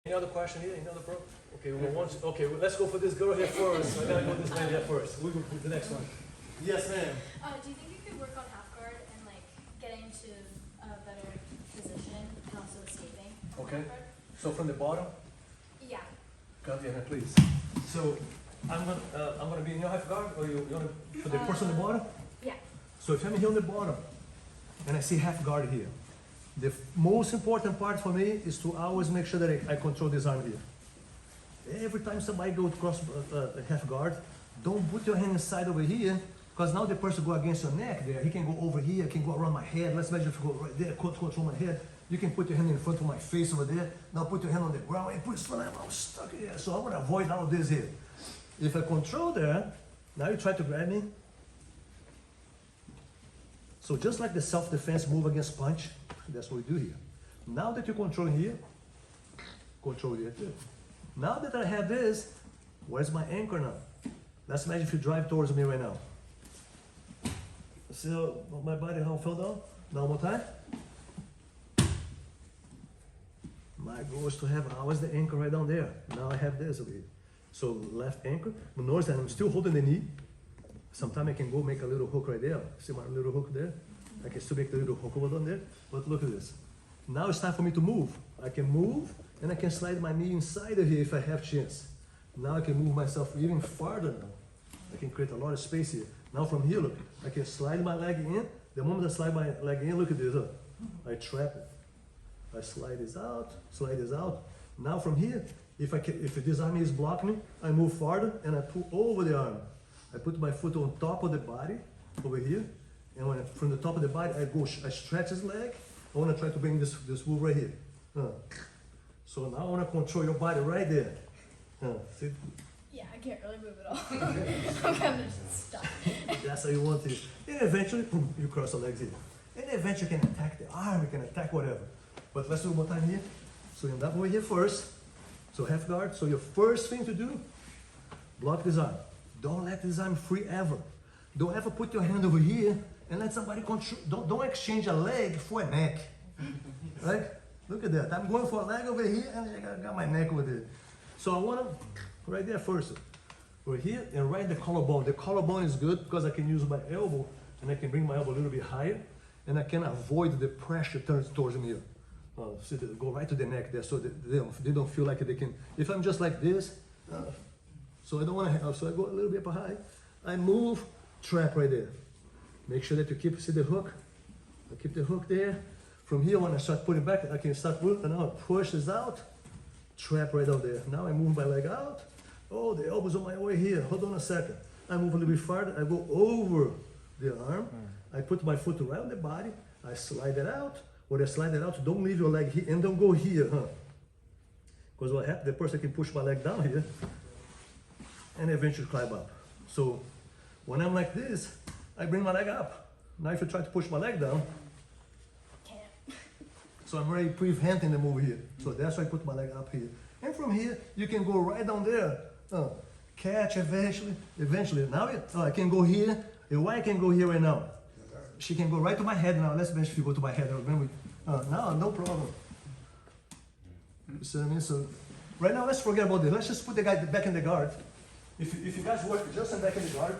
Any other question here? Any other pro? Okay, okay, well, let's go for this girl here first. I gotta go this man here first. We'll go to the next one. Yes, ma'am. Do you think you could work on half guard and like getting to a better position and also escaping? Okay. So from the bottom, Yeah. come here, please. So I'm gonna be in your half guard, or you wanna put the person on the bottom? Yeah. So if I'm here on the bottom and I see half guard here, the most important part for me is to always make sure that I control this arm here. Every time somebody goes across half guard, don't put your hand inside over here, because now the person go against your neck there. He can go over here, can go around my head. Let's imagine if you go right there, control my head. You can put your hand in front of my face over there. Now put your hand on the ground and put your I'm stuck here. So I want to avoid all of this here. If I control there, now you try to grab me. So just like the self-defense move against punch, that's what we do here. Now that you control here, control here too. Now that I have this, where's my anchor now? Let's imagine if you drive towards me right now. See my body how it fell down? Now one more time. My goal is to have, always the anchor right down there. Now I have this over here. So left anchor, but notice that I'm still holding the knee. Sometimes I can go make a little hook right there. See my little hook there? I can still make the little hook over down there. But look at this. Now it's time for me to move. I can move and I can slide my knee inside of here if I have chance. Now I can move myself even farther now. I can create a lot of space here. Now from here, look, I can slide my leg in. The moment I slide my leg in, look at this. Look. I trap it. I slide this out, slide this out. Now from here, if this arm is blocking me, I move farther and I pull over the arm. I put my foot on top of the body over here, and when from the top of the body, I stretch his leg. I want to try to bring this move right here. So now I want to control your body right there. See? Yeah, I can't really move at all. I'm kind of just stuck. That's how you want it. And eventually, boom, you cross the legs here. And eventually you can attack the arm, you can attack whatever. But let's do one more time here. So in that way here first. So half guard. So your first thing to do, block this arm. Don't let this arm free ever. Don't ever put your hand over here and let somebody control. Don't exchange a leg for a neck. Right? Look at that. I'm going for a leg over here and I got my neck over there. So I want to, right there first. Over here and right the collarbone. The collarbone is good because I can use my elbow and I can bring my elbow a little bit higher and I can avoid the pressure turns towards me here. So they go right to the neck there so they don't feel like they can. If I'm just like this, so I don't want to, so I go a little bit behind. I move, trap right there. Make sure that you see the hook. I keep the hook there. From here, when I start putting back, I can start moving, and now I push this out, trap right out there. Now I move my leg out. Oh, the elbow's on my way here. Hold on a second. I move a little bit farther. I go over the arm. I put my foot right on the body. I slide it out. When I slide it out, don't leave your leg here and don't go here, Because what happens, the person can push my leg down here and eventually climb up. So when I'm like this, I bring my leg up. Now if you try to push my leg down, Can't. so I'm already preventing the move here. So that's why I put my leg up here. And from here, you can go right down there. Catch eventually. Now I can go here. And why I can go here right now? She can go right to my head now. Let's mention if you go to my head. Remember? No problem. So, so right now, let's forget about this. Let's just put the guy back in the guard. If you guys work just in back in the guard,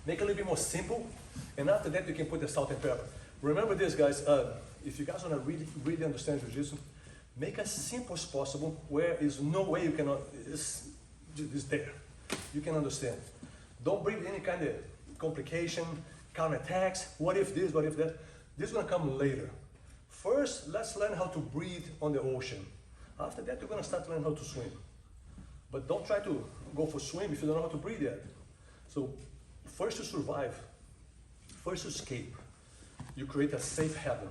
make it a little bit more simple. And after that, you can put the salt and pepper. Remember this, guys. If you guys want to really understand Jiu-Jitsu, make as simple as possible where is no way you cannot, it's there. You can understand. Don't bring any kind of complication, counterattacks, what if this, what if that. This is going to come later. First, let's learn how to breathe on the ocean. After that, you're going to start learning how to swim. But don't try to go for swim if you don't know how to breathe yet. So first you survive, first you escape. You create a safe haven.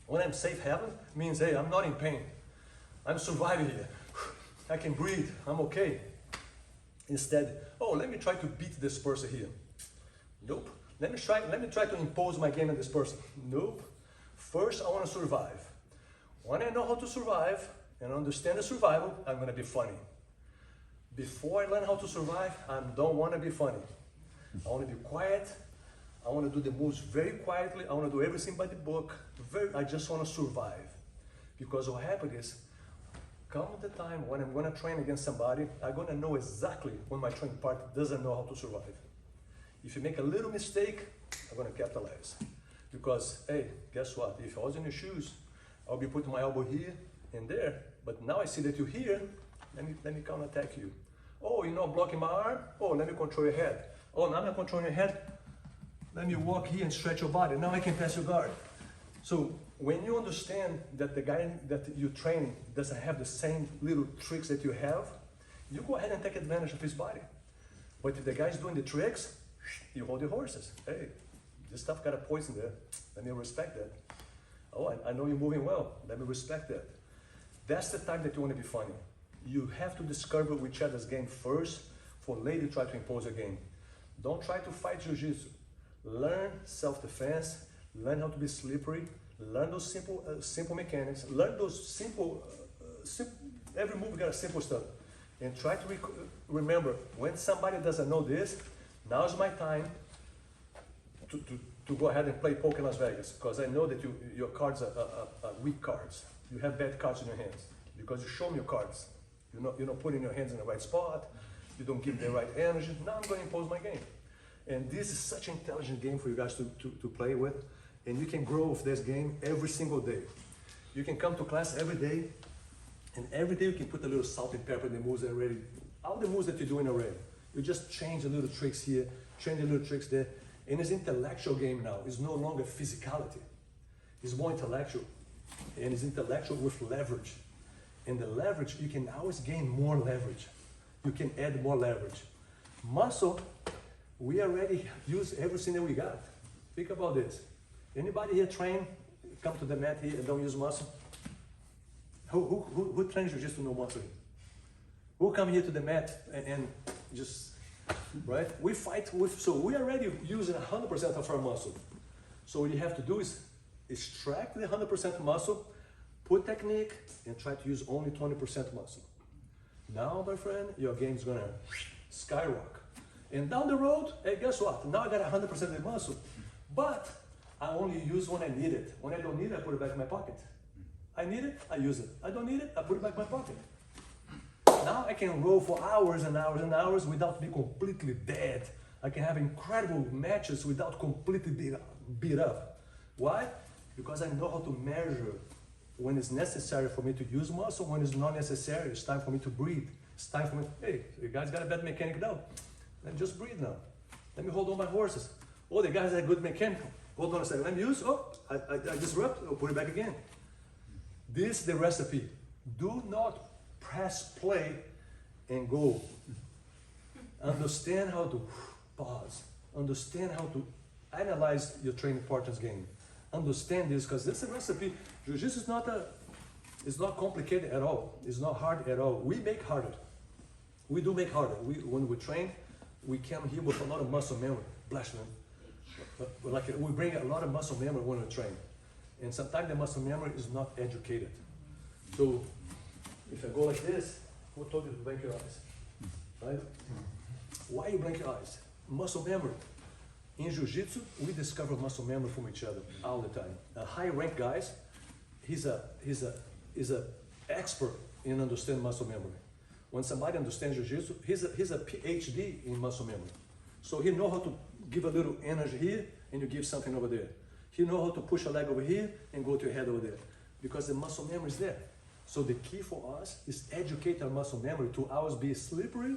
When I'm safe haven, means, hey, I'm not in pain. I'm surviving here. I can breathe, I'm okay. Instead, oh, let me try to beat this person here. Nope. Let me try to impose my game on this person. Nope. First, I want to survive. When I know how to survive and understand the survival, I'm going to be funny. Before I learn how to survive, I don't want to be funny. I want to be quiet. I want to do the moves very quietly. I want to do everything by the book. I just want to survive. Because what happens is, come the time when I'm gonna train against somebody, I'm gonna know exactly when my training partner doesn't know how to survive. If you make a little mistake, I'm gonna capitalize. Because, hey, guess what? If I was in your shoes, I'll be putting my elbow here and there, but now I see that you're here, let me come attack you. Oh, you're not blocking my arm? Oh, let me control your head. Oh, now I'm controlling your head. Let me walk here and stretch your body. Now I can pass your guard. So when you understand that the guy that you're training doesn't have the same little tricks that you have, you go ahead and take advantage of his body. But if the guy's doing the tricks, you hold your horses. Hey, this stuff got a poison there. Let me respect that. Oh, I know you're moving well. Let me respect that. That's the time that you want to be funny. You have to discover each other's game first for later try to impose a game. Don't try to fight jiu-jitsu. Learn self-defense, learn how to be slippery, learn those simple mechanics, learn those simple, every move got a simple stuff. And try to remember, when somebody doesn't know this, now's my time to go ahead and play poker in Las Vegas, because I know that your cards are weak cards. You have bad cards in your hands, because you show me your cards. You're not putting your hands in the right spot, you don't give the right energy. Now I'm going to impose my game. And this is such an intelligent game for you guys to play with. And you can grow with this game every single day. You can come to class every day, and every day you can put a little salt and pepper in the moves already. All the moves that you're doing already. You just change a little tricks here, change a little tricks there. And it's an intellectual game now. It's no longer physicality. It's more intellectual. And it's intellectual with leverage. And the leverage, you can always gain more leverage. You can add more leverage. Muscle, we already use everything that we got. Think about this. Anybody here train, come to the mat here and don't use muscle? Who trains you just to know muscle here? Who come here to the mat and just, right? We fight with, so we already using 100% of our muscle. So what you have to do is extract the 100% muscle, put technique, and try to use only 20% muscle. Now, my friend, your game's gonna skyrocket. And down the road, hey, guess what? Now I got 100% of the muscle, but I only use when I need it. When I don't need it, I put it back in my pocket. I need it, I use it. I don't need it, I put it back in my pocket. Now I can roll for hours and hours and hours without being completely dead. I can have incredible matches without completely beat up. Why? Because I know how to measure when it's necessary for me to use muscle, when it's not necessary. It's time for me to breathe. It's time for me, hey, you guys got a bad mechanic now. Let me just breathe now. Let me hold on my horses. Oh, the guys have a good mechanic. Hold on a second, let me use, oh, I disrupt, I'll put it back again. This is the recipe. Do not press play and go. Understand how to pause. Understand how to analyze your training partner's game. Understand this, because this is a recipe. Jiu-Jitsu is it's not complicated at all. It's not hard at all. We make harder. We do make harder. When we train, we come here with a lot of muscle memory. Bless me. But like we bring a lot of muscle memory when we train. And sometimes the muscle memory is not educated. So if I go like this, who told you to blink your eyes? Right? Why you blink your eyes? Muscle memory. In Jiu-Jitsu, we discover muscle memory from each other all the time. High-ranked guys, he's a expert in understanding muscle memory. When somebody understands Jiu-Jitsu, he's a PhD in muscle memory. So he knows how to give a little energy here and you give something over there. He knows how to push a leg over here and go to your head over there. Because the muscle memory is there. So the key for us is educate our muscle memory to always be slippery.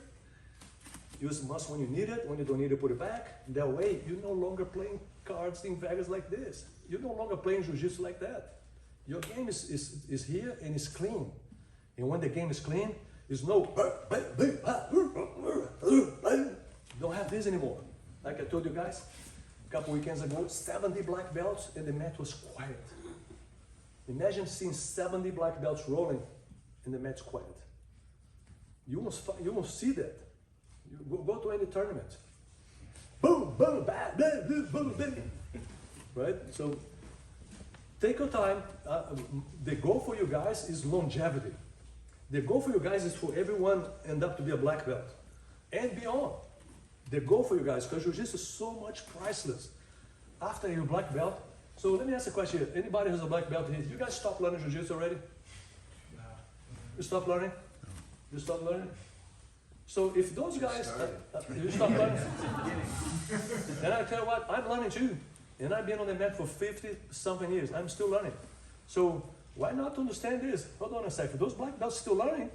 Use muscle when you need it, when you don't need it, put it back. That way, you're no longer playing cards in Vegas like this. You're no longer playing Jiu-Jitsu like that. Your game is here and it's clean. And when the game is clean, there's no don't have this anymore. Like I told you guys, a couple weekends ago, 70 black belts and the mat was quiet. Imagine seeing 70 black belts rolling and the mat's quiet. You won't see that. You go to any tournament. Boom, boom, bam, bam, boom, boom, boom. Right? So take your time. The goal for you guys is longevity. The goal for you guys is for everyone end up to be a black belt and beyond. The goal for you guys, because Jiu-Jitsu is so much priceless. After your black belt, so let me ask a question here. Anybody who's a black belt here, you guys stopped learning Jiu-Jitsu already? You stop learning? You stop learning? So if those guys, you stop learning. And I tell you what, I'm learning too. And I've been on the mat for 50-something years. I'm still learning. So why not understand this? Hold on a second. Those black belts still learning.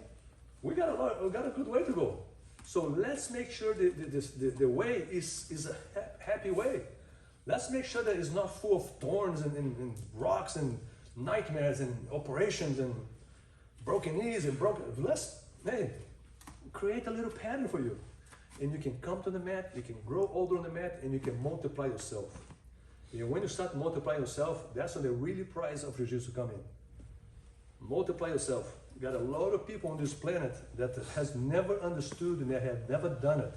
We got a good way to go. So let's make sure the way is a happy way. Let's make sure that it's not full of thorns and rocks and nightmares and operations and broken knees and broken. Let's create a little pattern for you. And you can come to the mat, you can grow older on the mat, and you can multiply yourself. And when you start multiplying yourself, that's when the really price of Jiu-Jitsu come in. Multiply yourself. You got a lot of people on this planet that has never understood and they have never done it.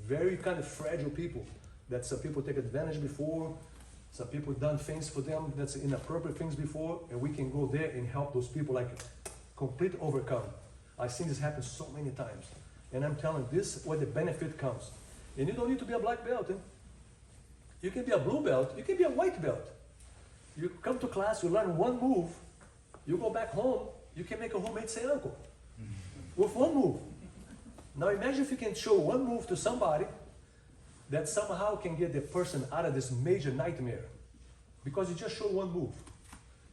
Very kind of fragile people that some people take advantage before, some people done things for them that's inappropriate things before, and we can go there and help those people like complete overcome. I've seen this happen so many times. And I'm telling you, this is where the benefit comes. And you don't need to be a black belt. You can be a blue belt, you can be a white belt. You come to class, you learn one move, you go back home, you can make a homemade uncle with one move. Now imagine if you can show one move to somebody that somehow can get the person out of this major nightmare because you just show one move.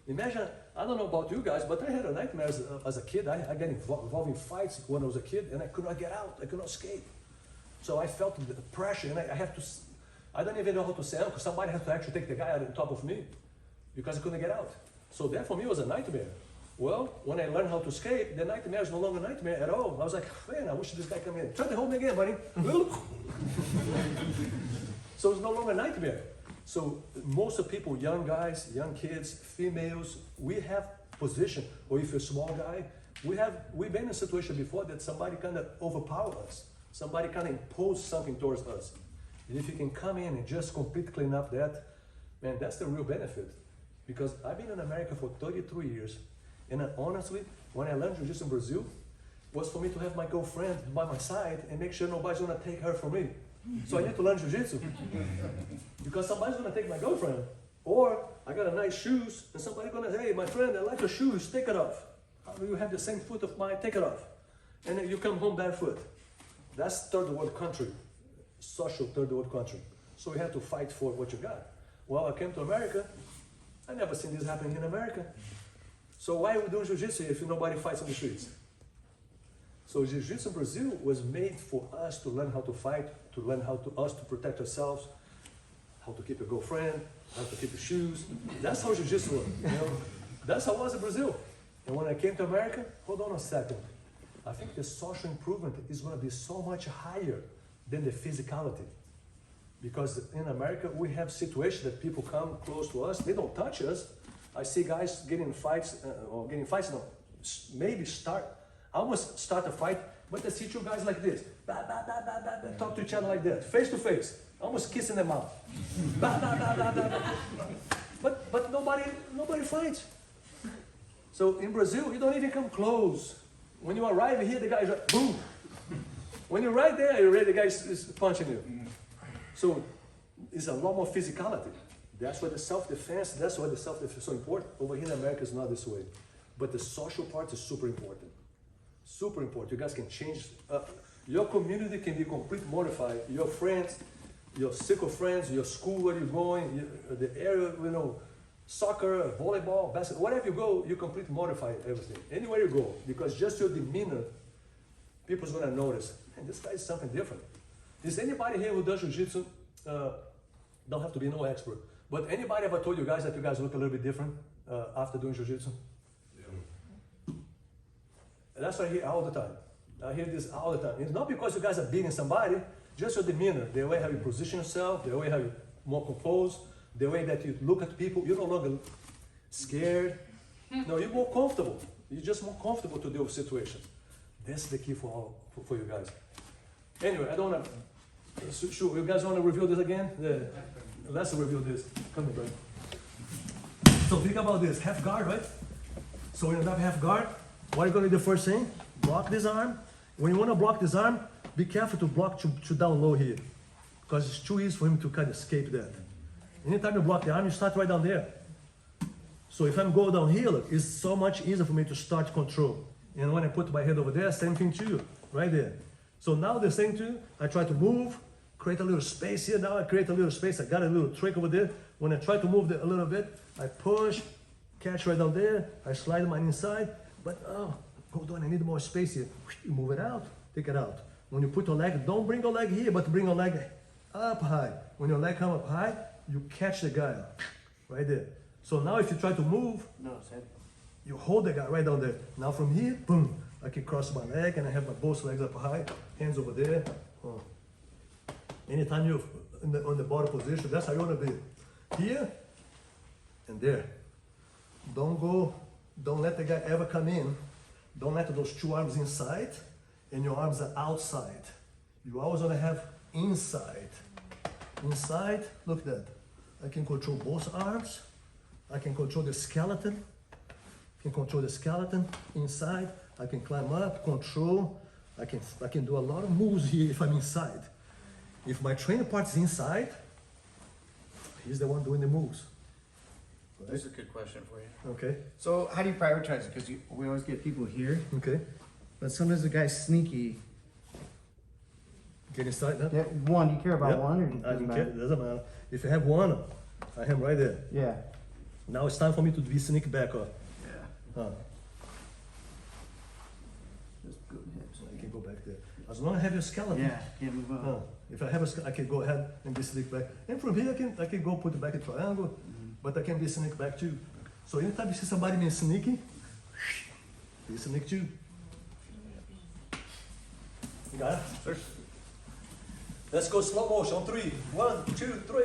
Imagine, I don't know about you guys, but I had a nightmare as a kid. I got involved in fights when I was a kid and I could not get out, I could not escape. So I felt the pressure and I don't even know how to say uncle. Somebody had to actually take the guy out on top of me because I couldn't get out. So that for me was a nightmare. Well, when I learned how to escape, the nightmare is no longer a nightmare at all. I was like, man, I wish this guy come in. Try to hold me again, buddy. So it's no longer a nightmare. So most of people, young guys, young kids, females, we have position, or if you're a small guy, we've been in a situation before that somebody kind of overpower us. Somebody kind of impose something towards us. And if you can come in and just completely clean up that, man, that's the real benefit. Because I've been in America for 33 years. And honestly, when I learned Jiu-Jitsu in Brazil, was for me to have my girlfriend by my side and make sure nobody's gonna take her from me. So I need to learn Jiu-Jitsu. Because somebody's gonna take my girlfriend. Or I got a nice shoes and somebody's gonna say, hey, my friend, I like your shoes, take it off. How do you have the same foot of mine? Take it off. And then you come home barefoot. That's third world country. Social third world country. So you have to fight for what you got. Well, I came to America. I never seen this happening in America. So why are we doing Jiu-Jitsu if nobody fights on the streets? So Jiu-Jitsu in Brazil was made for us to learn how to fight, to learn how to us to protect ourselves, how to keep a girlfriend, how to keep your shoes. That's how Jiu-Jitsu was. You know? That's how it was in Brazil. And when I came to America, hold on a second. I think the social improvement is going to be so much higher than the physicality. Because in America, we have situations that people come close to us, they don't touch us. I see guys getting fights, maybe almost start a fight, but I see two guys like this, talk to each other like that, face to face, almost kissing them out. But nobody fights. So in Brazil, you don't even come close. When you arrive here, the guy is like, boom. When you're right there, you're ready, the guy is punching you. So it's a lot more physicality. That's why the self-defense, is so important. Over here in America, it's not this way. But the social part is super important. Super important. You guys can change. Your community can be completely modified. Your friends, your circle of friends, your school where you're going, the area, soccer, volleyball, basketball, wherever you go, you completely modify everything. Anywhere you go, because just your demeanor, people's gonna notice, man, this guy is something different. Is anybody here who does Jiu-Jitsu, don't have to be no expert, but anybody ever told you guys that you guys look a little bit different after doing Jiu-Jitsu? Yeah. That's what I hear all the time. I hear this all the time. It's not because you guys are beating somebody, just your demeanor, the way how you position yourself, the way how you're more composed, the way that you look at people. You're no longer scared. No, you're more comfortable. You're just more comfortable to deal with situations. That's the key for you guys. Anyway, I don't want to. Sure, you guys want to review this again? Let's review this. Come here, buddy. So think about this. Half guard, right? So when you have half guard, what are you going to do the first thing? Block this arm. When you want to block this arm, be careful to block to down low here. Because it's too easy for him to kind of escape that. Anytime you block the arm, you start right down there. So if I'm going down here, look, it's so much easier for me to start control. And when I put my head over there, same thing too, right there. So now the same too, I try to move, create a little space here. Now I create a little space. I got a little trick over there. When I try to move a little bit, I push, catch right down there. I slide mine inside, but oh, hold on, I need more space here. You move it out, take it out. When you put your leg, don't bring your leg here, but bring your leg up high. When your leg come up high, you catch the guy right there. So now if you try to move, No, it's heavy. you hold the guy right down there. Now from here, boom, I can cross my leg and I have my both legs up high, hands over there. Oh. Anytime you're on the bottom position, that's how you want to be. Here and there. Don't let the guy ever come in. Don't let those two arms inside and your arms are outside. You always want to have inside. Inside, look at that. I can control both arms. I can control the skeleton. Can control the skeleton inside. I can climb up, control. I can do a lot of moves here if I'm inside. If my training part is inside, he's the one doing the moves. Right? This is a good question for you. Okay, So how do you prioritize it? Because we always get people here, okay. but sometimes the guy's sneaky. Get inside now. Yeah, one, you care about Yep. one or I doesn't don't matter? care, doesn't matter. If you have one, I am right there. Yeah. Now it's time for me to be sneak back up. Yeah. Huh. Just go ahead. So I can go back there. As long as I have your skeleton. Yeah, can't move on. Huh. If I have I can go ahead and be sneak back. And from here I can go put back a triangle, but I can be sneak back too. So anytime you see somebody being sneaky, be sneak too. You got it? Sure. Let's go slow motion on 3. 1, 2, 3.